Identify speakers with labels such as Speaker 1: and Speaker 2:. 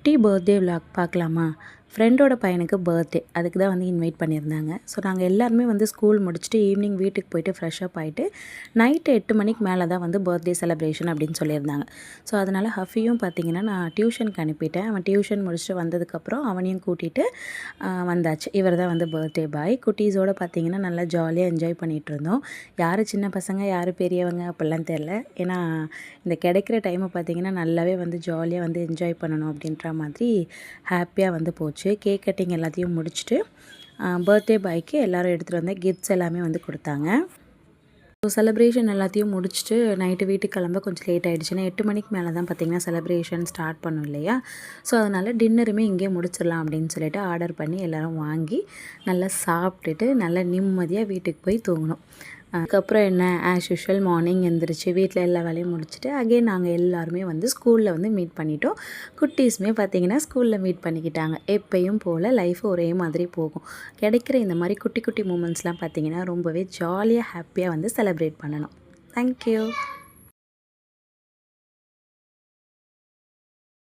Speaker 1: குட்டி birthday vlog பார்க்கலாமா? ஃப்ரெண்டோட பையனுக்கு பர்த்டே, அதுக்கு தான் வந்து இன்வைட் பண்ணியிருந்தாங்க. ஸோ நாங்கள் எல்லாருமே வந்து ஸ்கூல் முடிச்சுட்டு ஈவினிங் வீட்டுக்கு போயிட்டு ஃப்ரெஷ்அப் ஆகிட்டு நைட்டு 8 மணிக்கு மேலே தான் வந்து பர்த்டே செலிப்ரேஷன் அப்படின்னு சொல்லியிருந்தாங்க. ஸோ அதனால் ஹஃபியும் பார்த்திங்கன்னா நான் டியூஷனுக்கு அனுப்பிட்டேன். அவன் டியூஷன் முடிச்சுட்டு வந்ததுக்கப்புறம் அவனையும் கூட்டிகிட்டு வந்தாச்சு. இவர் தான் வந்து பர்த்டே பாய். குட்டீஸோடு பார்த்திங்கன்னா நல்லா ஜாலியாக என்ஜாய் பண்ணிகிட்டு இருந்தோம். யார் சின்ன பசங்க யார் பெரியவங்க அப்படிலாம் தெரில. ஏன்னா இந்த கிடைக்கிற டைமை பார்த்திங்கன்னா நல்லாவே வந்து ஜாலியாக வந்து என்ஜாய் பண்ணணும் அப்படின்ற மாதிரி ஹாப்பியாக வந்து போச்சு. கேக் கட்டிங் எல்லாத்தையும் முடிச்சுட்டு பர்த்டே பாய்க்கு எல்லோரும் எடுத்துகிட்டு வந்த கிஃப்ட்ஸ் எல்லாமே வந்து கொடுத்தாங்க. ஸோ செலிப்ரேஷன் எல்லாத்தையும் முடிச்சுட்டு நைட்டு வீட்டுக்கு கிளம்ப கொஞ்சம் லேட் ஆகிடுச்சுன்னா 8 மணிக்கு மேலே தான் பார்த்திங்கன்னா செலிப்ரேஷன் ஸ்டார்ட் பண்ணும் இல்லையா? ஸோ அதனால் டின்னருமே இங்கே முடிச்சிடலாம் அப்படின்னு சொல்லிட்டு ஆர்டர் பண்ணி எல்லோரும் வாங்கி நல்லா சாப்பிட்டுட்டு நல்லா நிம்மதியாக வீட்டுக்கு போய் தூங்கணும். அதுக்கப்புறம் என்ன, ஆஸ் யூஷுவல் மார்னிங் எழுந்திரிச்சு வீட்டில் எல்லா வேலையும் முடிச்சுட்டு அகெயின் நாங்கள் எல்லாருமே வந்து ஸ்கூலில் வந்து மீட் பண்ணிட்டோம். குட்டீஸுமே பார்த்திங்கன்னா ஸ்கூலில் மீட் பண்ணிக்கிட்டாங்க. எப்பயும் போல் லைஃப் ஒரே மாதிரி போகும். கிடைக்கிற இந்த மாதிரி குட்டி குட்டி மூமெண்ட்ஸ்லாம் பார்த்திங்கன்னா ரொம்பவே ஜாலியாக ஹாப்பியாக வந்து செலிப்ரேட் பண்ணணும். தேங்க்யூ.